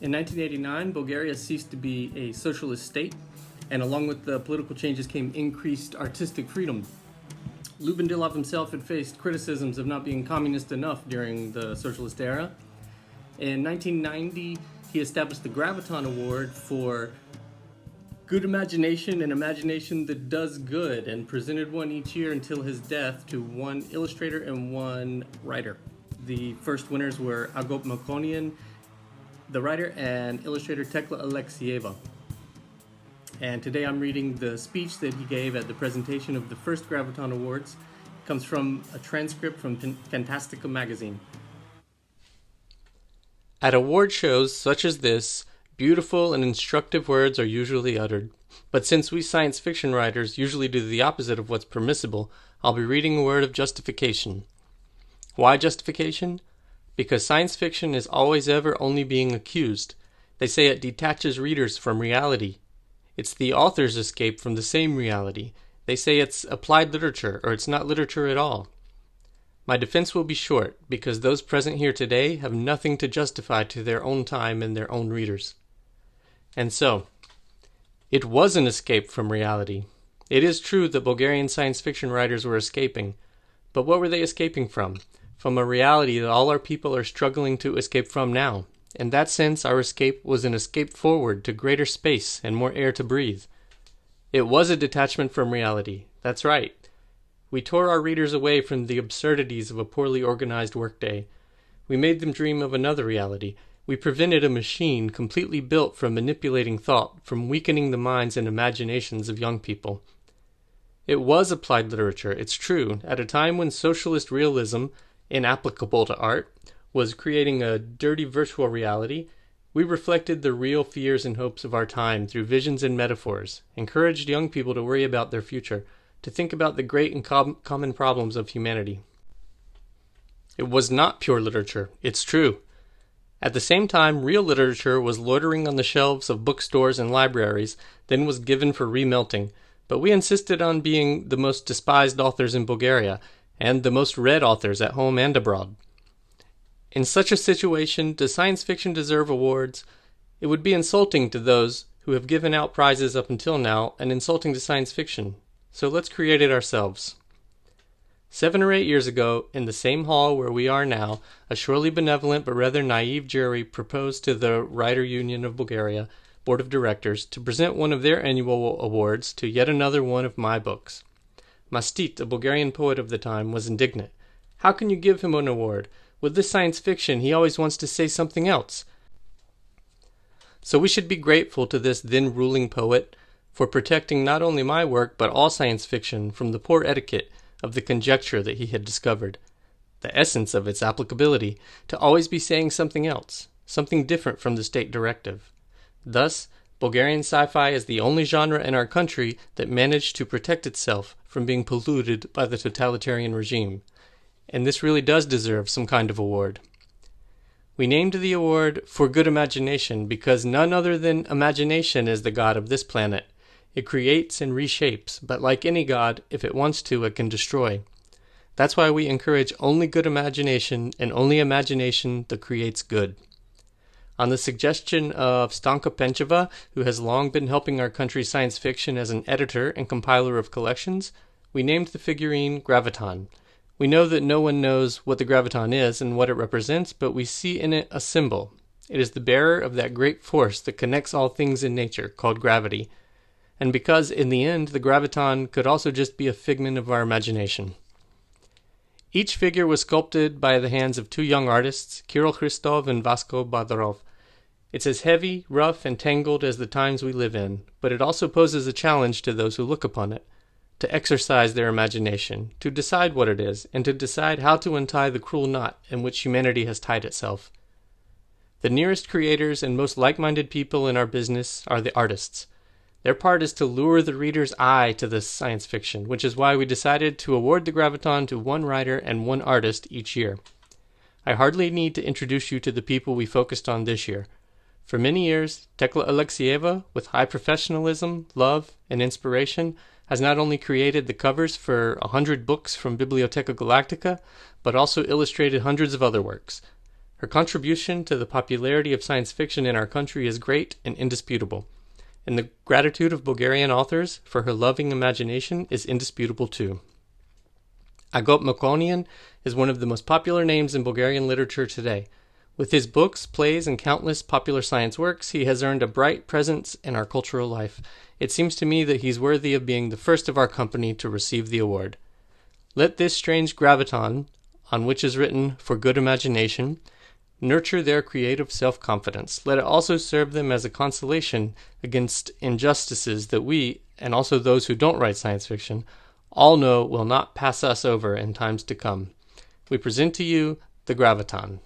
In 1989, Bulgaria ceased to be a socialist state, and along with the political changes came increased artistic freedom. Lyuben Dilov himself had faced criticisms of not being communist enough during the socialist era. In 1990, he established the Graviton Award for good imagination and imagination that does good, and presented one each year until his death to one illustrator and one writer. The first winners were Agop Malkonyon, the writer, and illustrator Tekla Aleksieva. And today I'm reading the speech that he gave at the presentation of the first Graviton Awards. It comes from a transcript from Fantastika magazine. At award shows such as this, beautiful and instructive words are usually uttered. But since we science fiction writers usually do the opposite of what's permissible, I'll be reading a word of justification. Why justification? Because science fiction is always ever only being accused. They say it detaches readers from reality. It's the author's escape from the same reality. They say it's applied literature, or it's not literature at all. My defense will be short, because those present here today have nothing to justify to their own time and their own readers. And so, it was an escape from reality. It is true that Bulgarian science fiction writers were escaping, but what were they escaping from? From a reality that all our people are struggling to escape from now. In that sense, our escape was an escape forward to greater space and more air to breathe. It was a detachment from reality. That's right. We tore our readers away from the absurdities of a poorly organized workday. We made them dream of another reality. We prevented a machine completely built from manipulating thought from weakening the minds and imaginations of young people. It was applied literature, it's true, at a time when socialist realism, inapplicable to art, was creating a dirty virtual reality. We reflected the real fears and hopes of our time through visions and metaphors, encouraged young people to worry about their future, to think about the great and common problems of humanity. It was not pure literature, it's true. At the same time, real literature was loitering on the shelves of bookstores and libraries, then was given for remelting, but we insisted on being the most despised authors in Bulgaria, and the most read authors at home and abroad. In such a situation, does science fiction deserve awards? It would be insulting to those who have given out prizes up until now, and insulting to science fiction. So let's create it ourselves. 7 or 8 years ago, in the same hall where we are now, a surely benevolent but rather naive jury proposed to the Writer Union of Bulgaria Board of Directors to present one of their annual awards to yet another one of my books. Mastit, a Bulgarian poet of the time, was indignant. How can you give him an award? With this science fiction, he always wants to say something else. So we should be grateful to this then ruling poet for protecting not only my work but all science fiction from the poor etiquette of the conjecture that he had discovered, the essence of its applicability, to always be saying something else, something different from the state directive. Thus, Bulgarian sci-fi is the only genre in our country that managed to protect itself from being polluted by the totalitarian regime, and this really does deserve some kind of award. We named the award for good imagination because none other than imagination is the god of this planet. It creates and reshapes, but like any god, if it wants to, it can destroy. That's why we encourage only good imagination, and only imagination that creates good. On the suggestion of Stanka Pencheva, who has long been helping our country's science fiction as an editor and compiler of collections, we named the figurine Graviton. We know that no one knows what the graviton is and what it represents, but we see in it a symbol. It is the bearer of that great force that connects all things in nature, called gravity. And because, in the end, the graviton could also just be a figment of our imagination. Each figure was sculpted by the hands of 2 young artists, Kirill Christov and Vasko Badarov. It's as heavy, rough, and tangled as the times we live in, but it also poses a challenge to those who look upon it, to exercise their imagination, to decide what it is, and to decide how to untie the cruel knot in which humanity has tied itself. The nearest creators and most like-minded people in our business are the artists. Their part is to lure the reader's eye to this science fiction, which is why we decided to award the Graviton to 1 writer and 1 artist each year. I hardly need to introduce you to the people we focused on this year. For many years, Tekla Aleksieva, with high professionalism, love, and inspiration, has not only created the covers for 100 books from Bibliotheca Galactica, but also illustrated hundreds of other works. Her contribution to the popularity of science fiction in our country is great and indisputable, and the gratitude of Bulgarian authors for her loving imagination is indisputable too. Agop Malkonyon is one of the most popular names in Bulgarian literature today. With his books, plays, and countless popular science works, he has earned a bright presence in our cultural life. It seems to me that he's worthy of being the first of our company to receive the award. Let this strange Graviton, on which is written, "For good imagination," nurture their creative self-confidence. Let it also serve them as a consolation against injustices that we, and also those who don't write science fiction, all know will not pass us over in times to come. We present to you the Graviton.